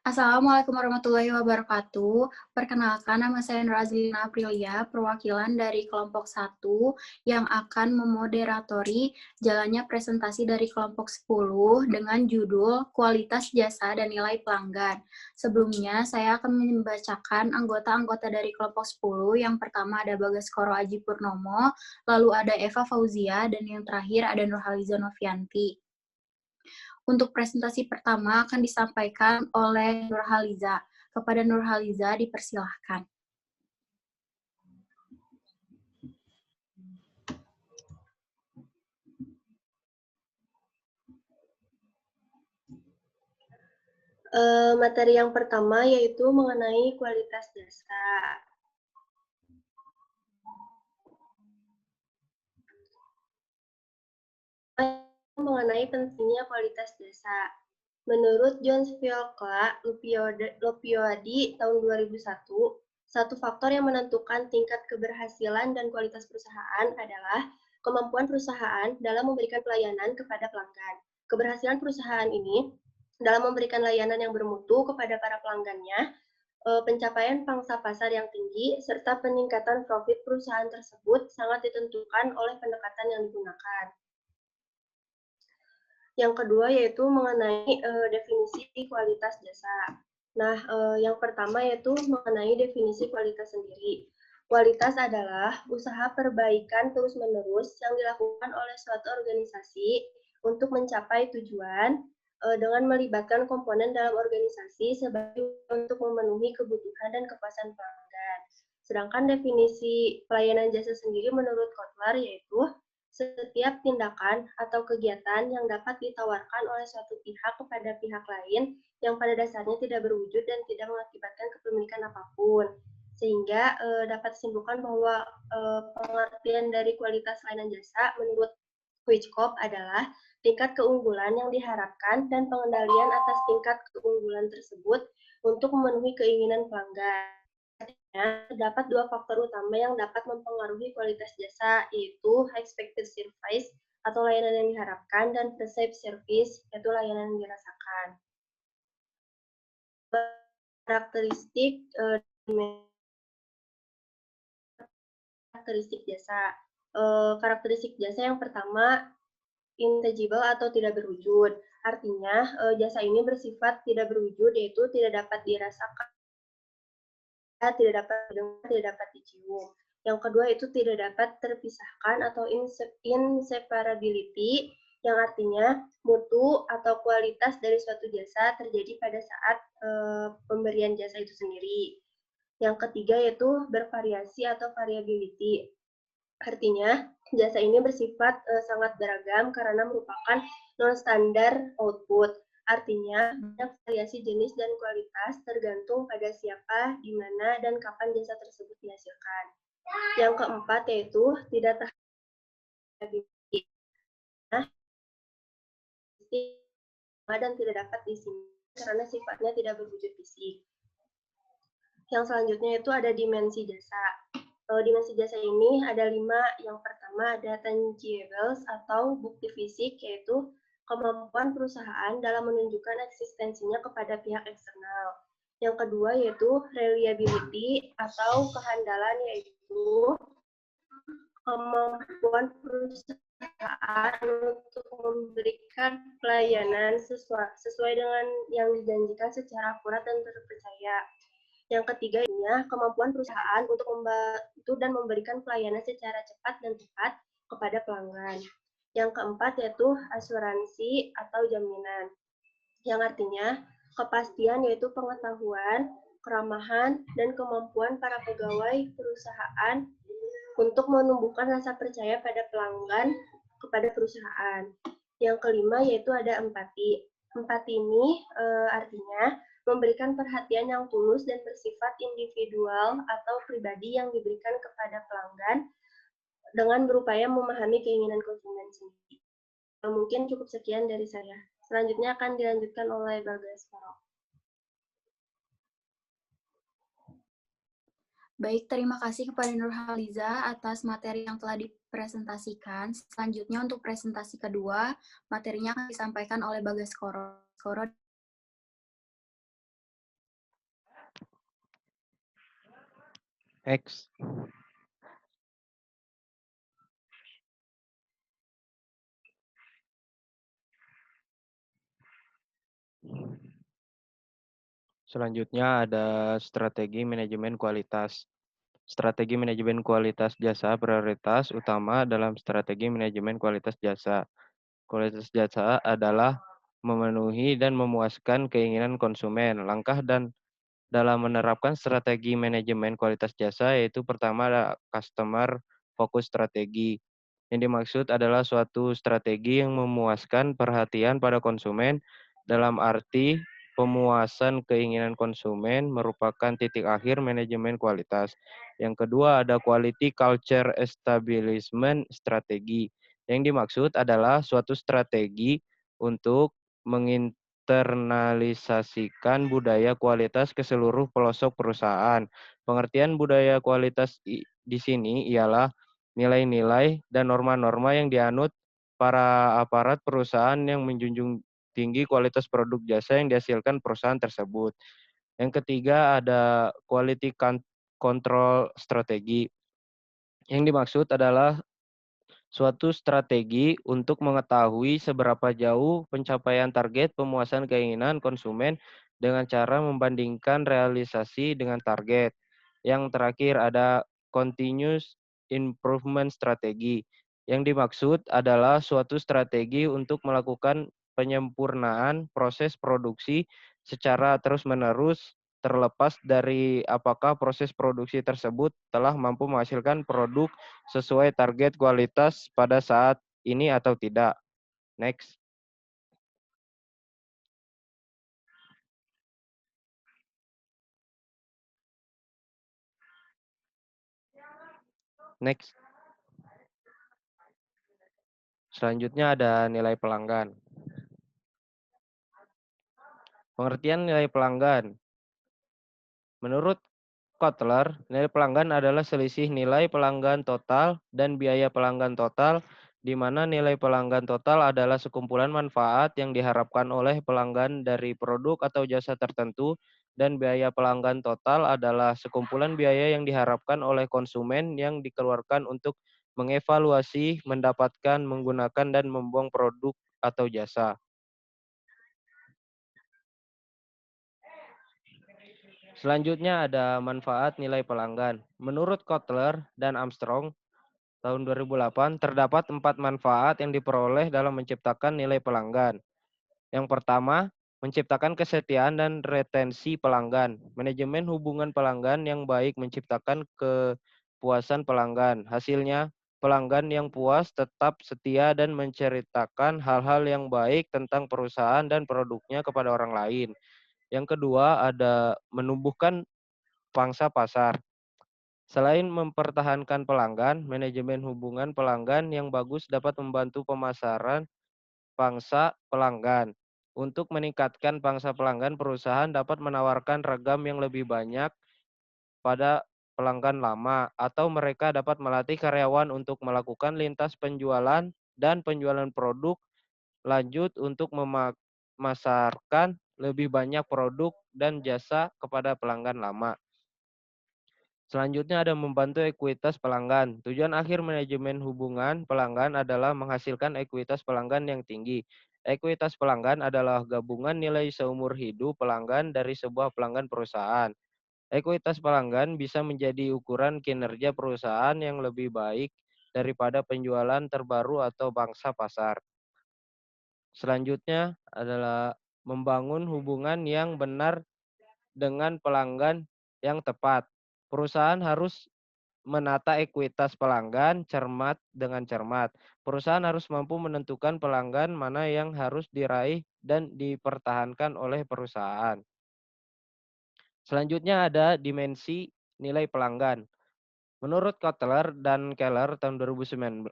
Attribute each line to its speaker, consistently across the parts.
Speaker 1: Assalamualaikum warahmatullahi wabarakatuh. Perkenalkan, nama saya Nurhazlina Aprilia, perwakilan dari kelompok 1 yang akan memoderatori jalannya presentasi dari kelompok 10 dengan judul Kualitas Jasa dan Nilai Pelanggan. Sebelumnya, saya akan membacakan anggota-anggota dari kelompok 10. Yang pertama ada Bagaskoro Aji Purnomo, lalu ada Eva Fauzia, dan yang terakhir ada Nurhaliza Novianti. Untuk presentasi pertama akan disampaikan oleh Nurhaliza. Kepada Nurhaliza dipersilahkan.
Speaker 2: Materi yang pertama yaitu mengenai kualitas jasa. Mengenai pentingnya kualitas jasa. Menurut John Sfiolka Lopioadi tahun 2001, satu faktor yang menentukan tingkat keberhasilan dan kualitas perusahaan adalah kemampuan perusahaan dalam memberikan pelayanan kepada pelanggan. Keberhasilan perusahaan ini dalam memberikan layanan yang bermutu kepada para pelanggannya, pencapaian pangsa pasar yang tinggi, serta peningkatan profit perusahaan tersebut sangat ditentukan oleh pendekatan yang digunakan. Yang kedua yaitu mengenai definisi kualitas jasa. Nah, yang pertama yaitu mengenai definisi kualitas sendiri. Kualitas adalah usaha perbaikan terus-menerus yang dilakukan oleh suatu organisasi untuk mencapai tujuan dengan melibatkan komponen dalam organisasi sebagai untuk memenuhi kebutuhan dan kepuasan pelanggan. Sedangkan definisi pelayanan jasa sendiri menurut Kotler yaitu setiap tindakan atau kegiatan yang dapat ditawarkan oleh suatu pihak kepada pihak lain yang pada dasarnya tidak berwujud dan tidak mengakibatkan kepemilikan apapun. Sehingga dapat disimpulkan bahwa pengertian dari kualitas layanan jasa menurut Witchcop adalah tingkat keunggulan yang diharapkan dan pengendalian atas tingkat keunggulan tersebut untuk memenuhi keinginan pelanggan. Terdapat dua faktor utama yang dapat mempengaruhi kualitas jasa, yaitu expected service atau layanan yang diharapkan dan perceived service, yaitu layanan yang dirasakan. Karakteristik jasa. Karakteristik jasa yang pertama, intangible atau tidak berwujud. Artinya, jasa ini bersifat tidak berwujud, yaitu tidak dapat dirasakan, tidak dapat didengar, tidak dapat dicium. Yang kedua itu tidak dapat terpisahkan atau inseparability, yang artinya mutu atau kualitas dari suatu jasa terjadi pada saat pemberian jasa itu sendiri. Yang ketiga yaitu bervariasi atau variability. Artinya, jasa ini bersifat sangat beragam karena merupakan non-standar output. Artinya, banyak variasi jenis dan kualitas tergantung pada siapa, di mana, dan kapan jasa tersebut dihasilkan. Yang keempat yaitu tidak tahan dan tidak dapat disimpan karena sifatnya tidak berwujud fisik. Yang selanjutnya itu ada dimensi jasa. Dimensi jasa ini ada 5. Yang pertama ada tangibles atau bukti fisik, yaitu kemampuan perusahaan dalam menunjukkan eksistensinya kepada pihak eksternal. Yang kedua yaitu reliability atau kehandalan, yaitu kemampuan perusahaan untuk memberikan pelayanan sesuai dengan yang dijanjikan secara akurat dan terpercaya. Yang ketiga, kemampuan perusahaan untuk membantu dan memberikan pelayanan secara cepat dan tepat kepada pelanggan. Yang keempat yaitu asuransi atau jaminan, yang artinya kepastian yaitu pengetahuan, keramahan, dan kemampuan para pegawai perusahaan untuk menumbuhkan rasa percaya pada pelanggan kepada perusahaan. Yang kelima yaitu ada empati. Empati ini artinya memberikan perhatian yang tulus dan bersifat individual atau pribadi yang diberikan kepada pelanggan dengan berupaya memahami keinginan konsumen sendiri. Mungkin cukup sekian dari saya. Selanjutnya akan dilanjutkan oleh Bagaskoro.
Speaker 1: Baik, terima kasih kepada Nurhaliza atas materi yang telah dipresentasikan. Selanjutnya untuk presentasi kedua, materinya akan disampaikan oleh Bagaskoro.
Speaker 3: Next. Selanjutnya ada strategi manajemen kualitas. Strategi manajemen kualitas jasa prioritas utama dalam strategi manajemen kualitas jasa. Kualitas jasa adalah memenuhi dan memuaskan keinginan konsumen. Langkah dan dalam menerapkan strategi manajemen kualitas jasa yaitu pertama ada customer focus strategi. Yang dimaksud adalah suatu strategi yang memuaskan perhatian pada konsumen dalam arti pemuasan keinginan konsumen merupakan titik akhir manajemen kualitas. Yang kedua ada quality culture establishment strategi. Yang dimaksud adalah suatu strategi untuk menginternalisasikan budaya kualitas ke seluruh pelosok perusahaan. Pengertian budaya kualitas di sini ialah nilai-nilai dan norma-norma yang dianut para aparat perusahaan yang menjunjung tinggi kualitas produk jasa yang dihasilkan perusahaan tersebut. Yang ketiga ada quality control strategi. Yang dimaksud adalah suatu strategi untuk mengetahui seberapa jauh pencapaian target pemuasan keinginan konsumen dengan cara membandingkan realisasi dengan target. Yang terakhir ada continuous improvement strategi. Yang dimaksud adalah suatu strategi untuk melakukan penyempurnaan proses produksi secara terus-menerus terlepas dari apakah proses produksi tersebut telah mampu menghasilkan produk sesuai target kualitas pada saat ini atau tidak. Next. Next. Selanjutnya ada nilai pelanggan. Pengertian nilai pelanggan. Menurut Kotler, nilai pelanggan adalah selisih nilai pelanggan total dan biaya pelanggan total, di mana nilai pelanggan total adalah sekumpulan manfaat yang diharapkan oleh pelanggan dari produk atau jasa tertentu, dan biaya pelanggan total adalah sekumpulan biaya yang diharapkan oleh konsumen yang dikeluarkan untuk mengevaluasi, mendapatkan, menggunakan, dan membuang produk atau jasa. Selanjutnya ada manfaat nilai pelanggan. Menurut Kotler dan Armstrong, tahun 2008, terdapat 4 manfaat yang diperoleh dalam menciptakan nilai pelanggan. Yang pertama, menciptakan kesetiaan dan retensi pelanggan. Manajemen hubungan pelanggan yang baik menciptakan kepuasan pelanggan. Hasilnya, pelanggan yang puas tetap setia dan menceritakan hal-hal yang baik tentang perusahaan dan produknya kepada orang lain. Yang kedua, ada menumbuhkan pangsa pasar. Selain mempertahankan pelanggan, manajemen hubungan pelanggan yang bagus dapat membantu pemasaran pangsa pelanggan. Untuk meningkatkan pangsa pelanggan, perusahaan dapat menawarkan ragam yang lebih banyak pada pelanggan lama, atau mereka dapat melatih karyawan untuk melakukan lintas penjualan dan penjualan produk lanjut untuk memasarkan lebih banyak produk dan jasa kepada pelanggan lama. Selanjutnya ada membantu ekuitas pelanggan. Tujuan akhir manajemen hubungan pelanggan adalah menghasilkan ekuitas pelanggan yang tinggi. Ekuitas pelanggan adalah gabungan nilai seumur hidup pelanggan dari sebuah pelanggan perusahaan. Ekuitas pelanggan bisa menjadi ukuran kinerja perusahaan yang lebih baik daripada penjualan terbaru atau pangsa pasar. Selanjutnya adalah membangun hubungan yang benar dengan pelanggan yang tepat. Perusahaan harus menata ekuitas pelanggan dengan cermat. Perusahaan harus mampu menentukan pelanggan mana yang harus diraih dan dipertahankan oleh perusahaan. Selanjutnya ada dimensi nilai pelanggan. Menurut Kotler dan Keller tahun 2009,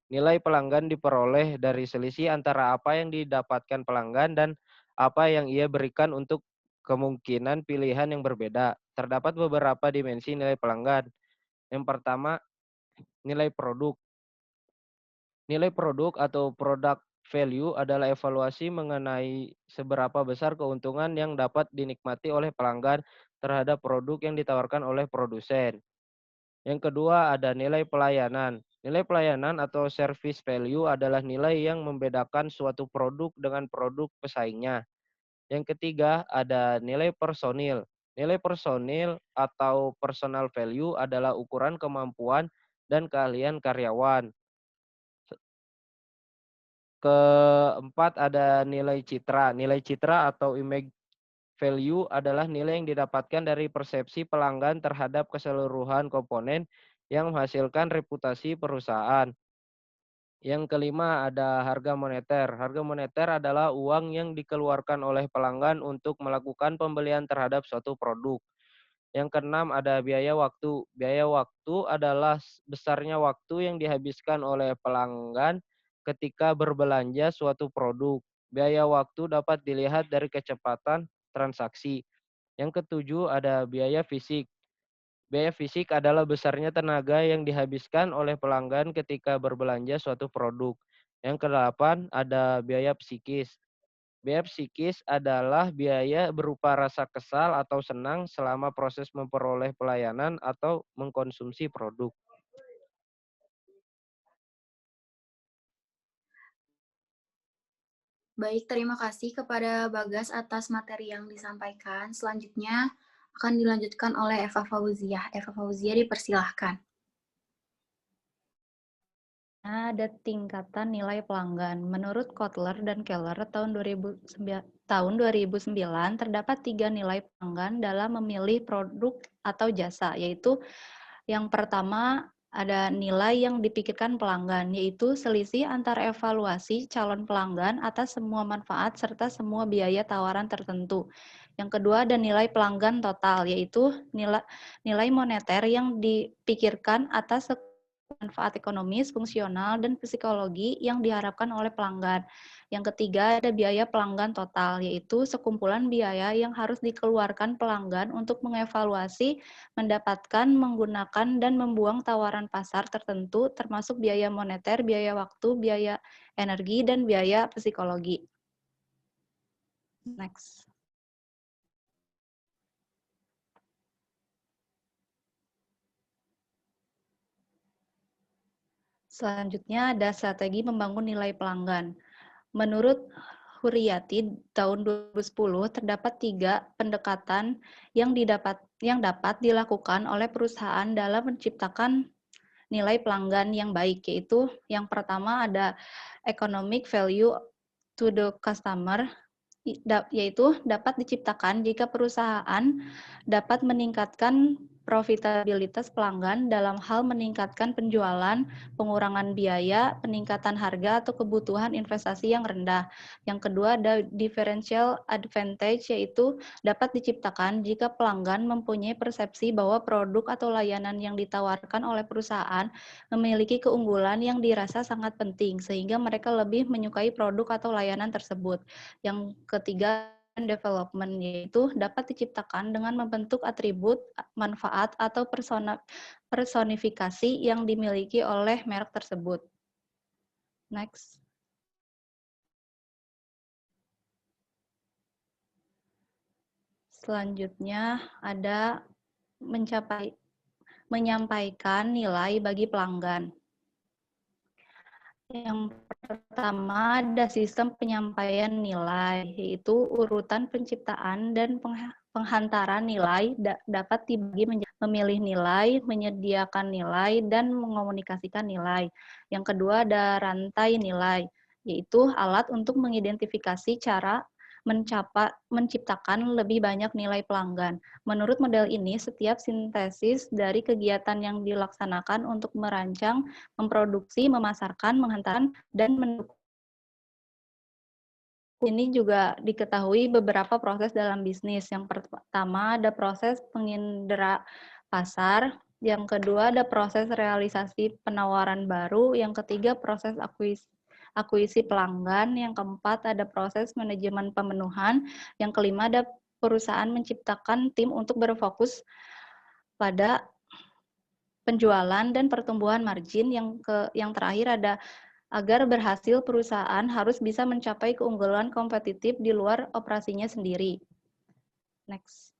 Speaker 3: nilai pelanggan diperoleh dari selisih antara apa yang didapatkan pelanggan dan apa yang ia berikan untuk kemungkinan pilihan yang berbeda. Terdapat beberapa dimensi nilai pelanggan. Yang pertama, nilai produk. Nilai produk atau product value adalah evaluasi mengenai seberapa besar keuntungan yang dapat dinikmati oleh pelanggan terhadap produk yang ditawarkan oleh produsen. Yang kedua ada nilai pelayanan. Nilai pelayanan atau service value adalah nilai yang membedakan suatu produk dengan produk pesaingnya. Yang ketiga ada nilai personil. Nilai personil atau personal value adalah ukuran kemampuan dan keahlian karyawan. Keempat ada nilai citra. Nilai citra atau image value adalah nilai yang didapatkan dari persepsi pelanggan terhadap keseluruhan komponen yang menghasilkan reputasi perusahaan. Yang kelima ada harga moneter. Harga moneter adalah uang yang dikeluarkan oleh pelanggan untuk melakukan pembelian terhadap suatu produk. Yang keenam ada biaya waktu. Biaya waktu adalah besarnya waktu yang dihabiskan oleh pelanggan ketika berbelanja suatu produk. Biaya waktu dapat dilihat dari kecepatan transaksi. Yang ketujuh ada biaya fisik. Biaya fisik adalah besarnya tenaga yang dihabiskan oleh pelanggan ketika berbelanja suatu produk. Yang kedelapan ada biaya psikis. Biaya psikis adalah biaya berupa rasa kesal atau senang selama proses memperoleh pelayanan atau mengkonsumsi produk.
Speaker 1: Baik, terima kasih kepada Bagas atas materi yang disampaikan. Selanjutnya akan dilanjutkan oleh Eva Fauziah. Eva Fauziah dipersilahkan.
Speaker 4: Ada tingkatan nilai pelanggan. Menurut Kotler dan Keller tahun 2009 terdapat 3 nilai pelanggan dalam memilih produk atau jasa, yaitu yang pertama ada nilai yang dipikirkan pelanggan, yaitu selisih antar evaluasi calon pelanggan atas semua manfaat serta semua biaya tawaran tertentu. Yang kedua ada nilai pelanggan total, yaitu nilai moneter yang dipikirkan atas manfaat ekonomis, fungsional, dan psikologi yang diharapkan oleh pelanggan. Yang ketiga ada biaya pelanggan total, yaitu sekumpulan biaya yang harus dikeluarkan pelanggan untuk mengevaluasi, mendapatkan, menggunakan, dan membuang tawaran pasar tertentu, termasuk biaya moneter, biaya waktu, biaya energi, dan biaya psikologi. Next. Selanjutnya ada strategi membangun nilai pelanggan. Menurut Huriyati tahun 2010 terdapat 3 pendekatan yang dapat dilakukan oleh perusahaan dalam menciptakan nilai pelanggan yang baik, yaitu yang pertama ada economic value to the customer, yaitu dapat diciptakan jika perusahaan dapat meningkatkan profitabilitas pelanggan dalam hal meningkatkan penjualan, pengurangan biaya, peningkatan harga, atau kebutuhan investasi yang rendah. Yang kedua ada differential advantage, yaitu dapat diciptakan jika pelanggan mempunyai persepsi bahwa produk atau layanan yang ditawarkan oleh perusahaan memiliki keunggulan yang dirasa sangat penting, sehingga mereka lebih menyukai produk atau layanan tersebut. Yang ketiga, development, yaitu dapat diciptakan dengan membentuk atribut, manfaat, atau personifikasi yang dimiliki oleh merek tersebut. Next. Selanjutnya ada menyampaikan nilai bagi pelanggan. Yang pertama ada sistem penyampaian nilai, yaitu urutan penciptaan dan penghantaran nilai dapat dibagi menjadi memilih nilai, menyediakan nilai, dan mengomunikasikan nilai. Yang kedua ada rantai nilai, yaitu alat untuk mengidentifikasi cara menciptakan lebih banyak nilai pelanggan. Menurut model ini, setiap sintesis dari kegiatan yang dilaksanakan untuk merancang, memproduksi, memasarkan, menghantarkan, dan mendukung. Ini juga diketahui beberapa proses dalam bisnis. Yang pertama ada proses pengindera pasar, yang kedua ada proses realisasi penawaran baru, yang ketiga proses akuisisi pelanggan, yang keempat ada proses manajemen pemenuhan, yang kelima ada perusahaan menciptakan tim untuk berfokus pada penjualan dan pertumbuhan margin, yang terakhir ada Agar berhasil, perusahaan harus bisa mencapai keunggulan kompetitif di luar operasinya sendiri. Next.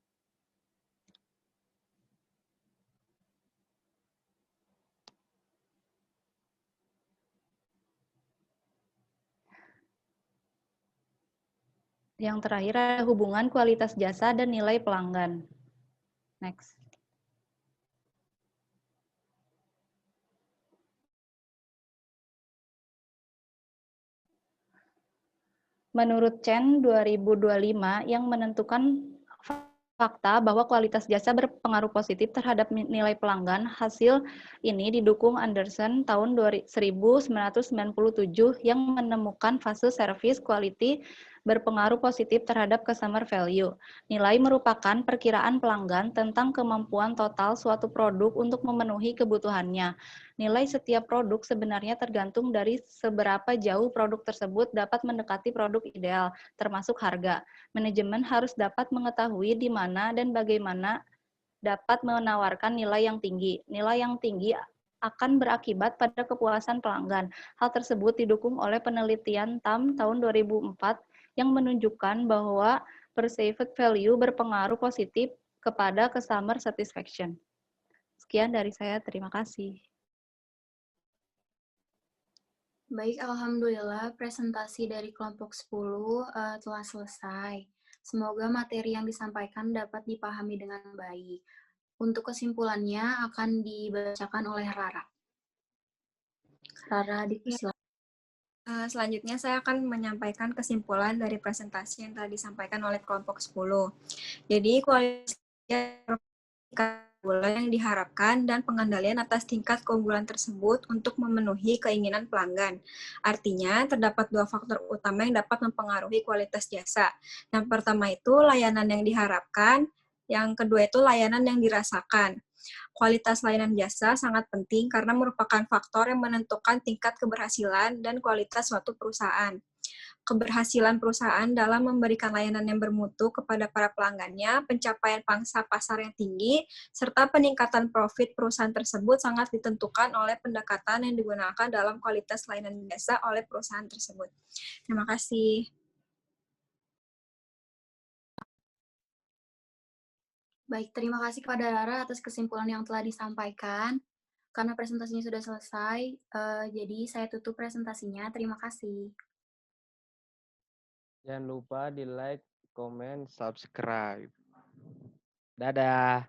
Speaker 4: Yang terakhir ada hubungan kualitas jasa dan nilai pelanggan. Next. Menurut Chen 2025 yang menentukan fakta bahwa kualitas jasa berpengaruh positif terhadap nilai pelanggan, hasil ini didukung Anderson tahun 1997 yang menemukan fase service quality berpengaruh positif terhadap customer value. Nilai merupakan perkiraan pelanggan tentang kemampuan total suatu produk untuk memenuhi kebutuhannya. Nilai setiap produk sebenarnya tergantung dari seberapa jauh produk tersebut dapat mendekati produk ideal, termasuk harga. Manajemen harus dapat mengetahui di mana dan bagaimana dapat menawarkan nilai yang tinggi. Nilai yang tinggi akan berakibat pada kepuasan pelanggan. Hal tersebut didukung oleh penelitian TAM tahun 2004 yang menunjukkan bahwa perceived value berpengaruh positif kepada customer satisfaction. Sekian dari saya, terima kasih.
Speaker 1: Baik, alhamdulillah presentasi dari kelompok 10 telah selesai. Semoga materi yang disampaikan dapat dipahami dengan baik. Untuk kesimpulannya akan dibacakan oleh Rara. Rara, dipersilakan.
Speaker 5: Selanjutnya saya akan menyampaikan kesimpulan dari presentasi yang telah disampaikan oleh kelompok 10. Jadi kualitas keunggulan yang diharapkan dan pengendalian atas tingkat keunggulan tersebut untuk memenuhi keinginan pelanggan. Artinya, terdapat dua faktor utama yang dapat mempengaruhi kualitas jasa. Yang pertama itu layanan yang diharapkan, yang kedua itu layanan yang dirasakan. Kualitas layanan jasa sangat penting karena merupakan faktor yang menentukan tingkat keberhasilan dan kualitas suatu perusahaan. Keberhasilan perusahaan dalam memberikan layanan yang bermutu kepada para pelanggannya, pencapaian pangsa pasar yang tinggi, serta peningkatan profit perusahaan tersebut sangat ditentukan oleh pendekatan yang digunakan dalam kualitas layanan jasa oleh perusahaan tersebut. Terima kasih.
Speaker 1: Baik, terima kasih kepada Rara atas kesimpulan yang telah disampaikan. Karena presentasinya sudah selesai, jadi saya tutup presentasinya. Terima kasih.
Speaker 3: Jangan lupa di like, comment, subscribe. Dadah.